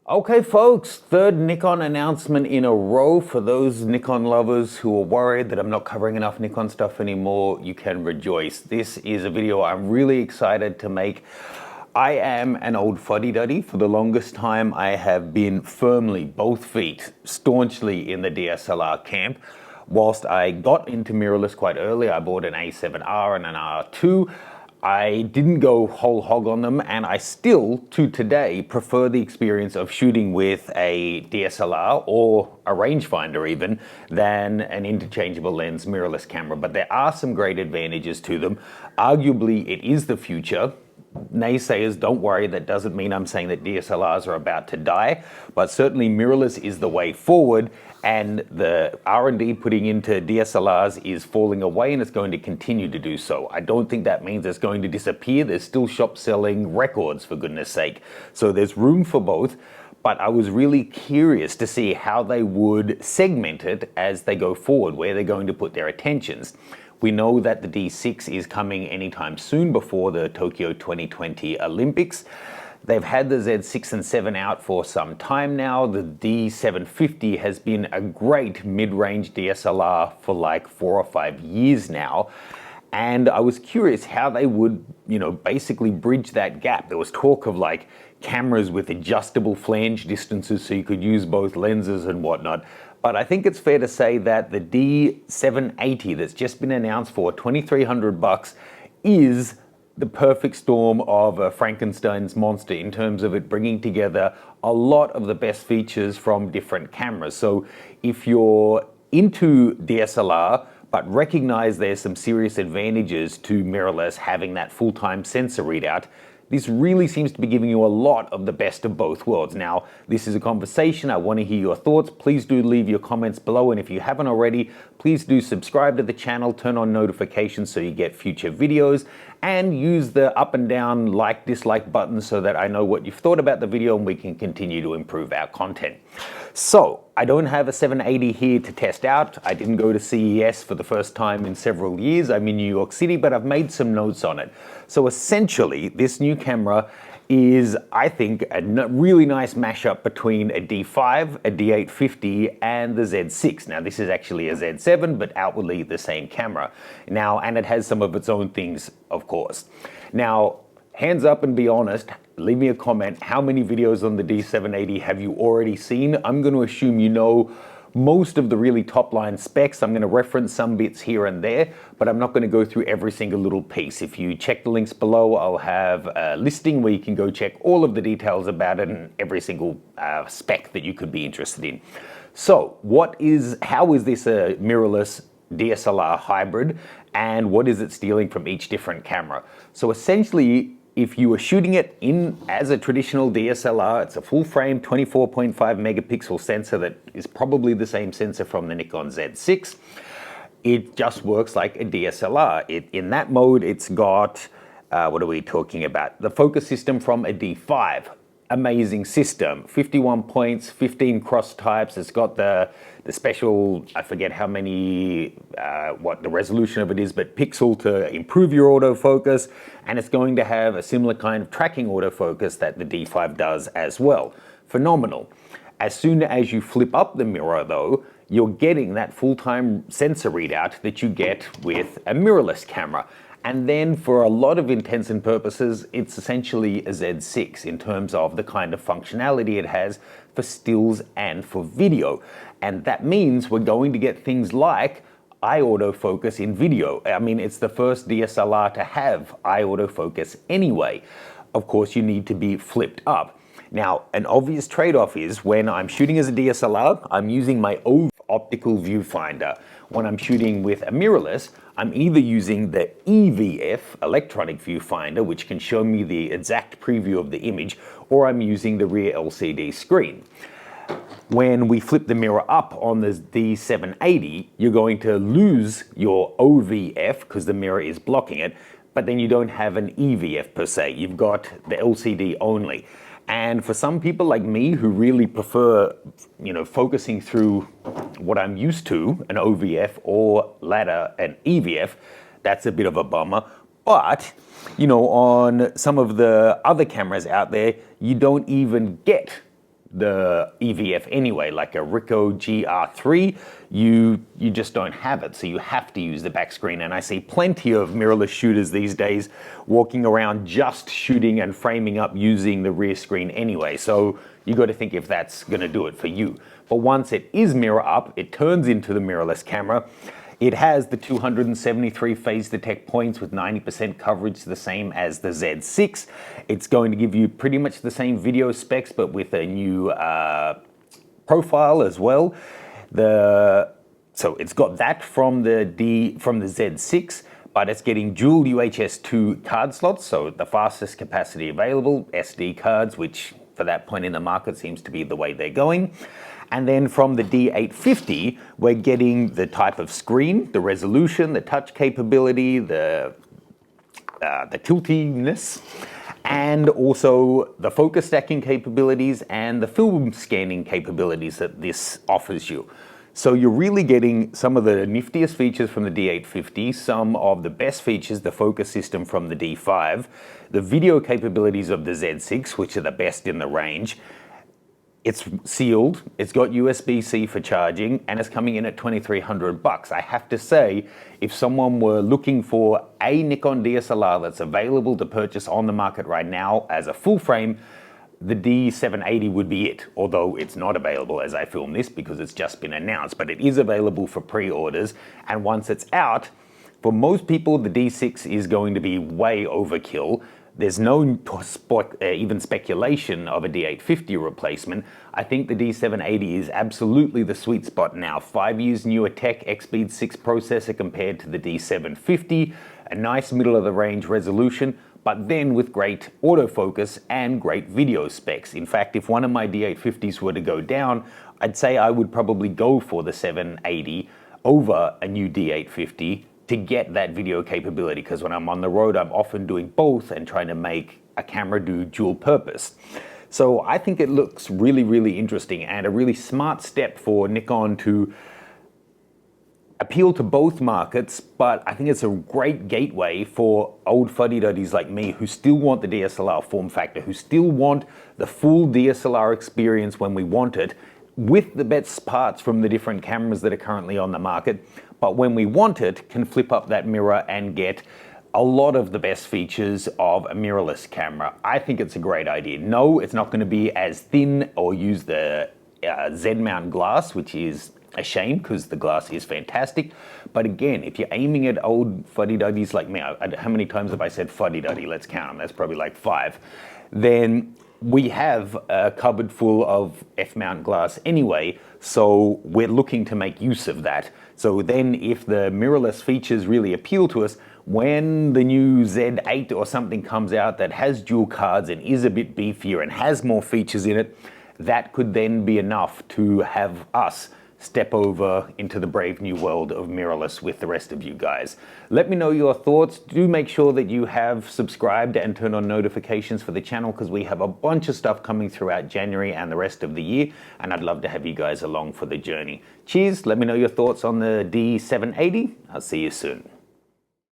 Okay folks, third Nikon announcement in a row. For those Nikon lovers who are worried that I'm not covering enough Nikon stuff anymore, you can rejoice. This is a video I'm really excited to make. I am an old fuddy-duddy. For the longest time I have been firmly, both feet, staunchly in the DSLR camp. Whilst I got into mirrorless quite early, I bought an A7R and an R2. I didn't go whole hog on them, and I still, to today, prefer the experience of shooting with a DSLR or a rangefinder even, than an interchangeable lens mirrorless camera. But there are some great advantages to them. Arguably, it is the future. Naysayers, don't worry, that doesn't mean I'm saying that DSLRs are about to die, but certainly mirrorless is the way forward, and the R&D putting into DSLRs is falling away, and it's going to continue to do so. I don't think that means it's going to disappear. There's still shops selling records, for goodness sake. So there's room for both, but I was really curious to see how they would segment it as they go forward, where they're going to put their attentions. We know that the D6 is coming anytime soon before the Tokyo 2020 Olympics. They've had the Z6 and 7 out for some time now. The D780 has been a great mid-range DSLR for like 4 or 5 years now. And I was curious how they would, basically bridge that gap. There was talk of like cameras with adjustable flange distances so you could use both lenses and whatnot. But I think it's fair to say that the D780 that's just been announced for $2,300 is the perfect storm of a Frankenstein's monster in terms of it bringing together a lot of the best features from different cameras. So if you're into DSLR, but recognize there's some serious advantages to mirrorless having that full-time sensor readout, this really seems to be giving you a lot of the best of both worlds. Now, this is a conversation. I want to hear your thoughts. Please do leave your comments below. And if you haven't already, please do subscribe to the channel, turn on notifications so you get future videos, and use the up and down like, dislike buttons so that I know what you've thought about the video and we can continue to improve our content. So, I don't have a 780 here to test out. I didn't go to CES for the first time in several years. I'm in New York City, but I've made some notes on it. So essentially, this new camera is, I think, a really nice mashup between a D5, a D850, and the Z6. Now, this is actually a Z7, but outwardly the same camera. Now, and it has some of its own things, of course. Now, hands up and be honest, leave me a comment. How many videos on the D780 have you already seen? I'm going to assume you know most of the really top line specs. I'm going to reference some bits here and there, but I'm not going to go through every single little piece. If you check the links below, I'll have a listing where you can go check all of the details about it and every single spec that you could be interested in. So how is this a mirrorless DSLR hybrid, and what is it stealing from each different camera? So essentially, if you were shooting it in as a traditional DSLR, it's a full frame 24.5 megapixel sensor that is probably the same sensor from the Nikon Z6. It just works like a DSLR. In that mode, it's got, what are we talking about? The focus system from a D5. Amazing system, 51 points, 15 cross types. It's got the special, I forget how many, what the resolution of it is, but pixel to improve your autofocus, and it's going to have a similar kind of tracking autofocus that the D5 does as well. Phenomenal. As soon as you flip up the mirror though, you're getting that full-time sensor readout that you get with a mirrorless camera. And then for a lot of intents and purposes, it's essentially a Z6 in terms of the kind of functionality it has for stills and for video. And that means we're going to get things like eye autofocus in video. I mean, it's the first DSLR to have eye autofocus anyway. Of course, you need to be flipped up. Now, an obvious trade-off is when I'm shooting as a DSLR, I'm using my Evf optical viewfinder. When I'm shooting with a mirrorless, I'm either using the Evf Electronic Viewfinder, which can show me the exact preview of the image, or I'm using the rear LCD screen. When we flip the mirror up on the D780, you're going to lose your OVF because the mirror is blocking it, but then you don't have an EVF per se. You've got the LCD only. And for some people like me who really prefer, focusing through what I'm used to, an OVF or ladder, an EVF, that's a bit of a bummer. But, on some of the other cameras out there, you don't even get the EVF anyway, like a Ricoh GR3, you just don't have it, so you have to use the back screen. And I see plenty of mirrorless shooters these days walking around just shooting and framing up using the rear screen anyway, so you got to think if that's going to do it for you. But once it is mirror up, it turns into the mirrorless camera. It has the 273 phase detect points with 90% coverage, the same as the Z6. It's going to give you pretty much the same video specs, but with a new profile as well. So it's got that from the Z6, but it's getting dual UHS 2 card slots, so the fastest capacity available, SD cards, which for that point in the market seems to be the way they're going. And then from the D850, we're getting the type of screen, the resolution, the touch capability, the tiltiness, and also the focus stacking capabilities and the film scanning capabilities that this offers you. So you're really getting some of the niftiest features from the D850, some of the best features, the focus system from the D5, the video capabilities of the Z6, which are the best in the range. It's sealed, it's got USB-C for charging, and it's coming in at $2,300. I have to say, if someone were looking for a Nikon DSLR that's available to purchase on the market right now as a full frame, the D780 would be it, although it's not available as I film this because it's just been announced, but it is available for pre-orders, and once it's out, for most people the D6 is going to be way overkill. There's no even speculation of a D850 replacement. I think the D780 is absolutely the sweet spot now. 5 years newer tech, X-Speed 6 processor compared to the D750, a nice middle of the range resolution, but then with great autofocus and great video specs. In fact, if one of my D850s were to go down, I'd say I would probably go for the 780 over a new D850 to get that video capability, because when I'm on the road, I'm often doing both and trying to make a camera do dual purpose. So I think it looks really, really interesting and a really smart step for Nikon to appeal to both markets, but I think it's a great gateway for old fuddy-duddies like me who still want the DSLR form factor, who still want the full DSLR experience when we want it, with the best parts from the different cameras that are currently on the market, but when we want it, can flip up that mirror and get a lot of the best features of a mirrorless camera. I think it's a great idea. No, it's not going to be as thin or use the Z-mount glass, which is a shame because the glass is fantastic. But again, if you're aiming at old fuddy-duddies like me, how many times have I said fuddy-duddy? Let's count them. That's probably like 5. Then we have a cupboard full of F-mount glass anyway, so we're looking to make use of that. So then if the mirrorless features really appeal to us, when the new Z8 or something comes out that has dual cards and is a bit beefier and has more features in it, that could then be enough to have us step over into the brave new world of mirrorless with the rest of you guys. Let me know your thoughts. Do make sure that you have subscribed and turned on notifications for the channel, because we have a bunch of stuff coming throughout January and the rest of the year, and I'd love to have you guys along for the journey. Cheers. Let me know your thoughts on the D780. I'll see you soon.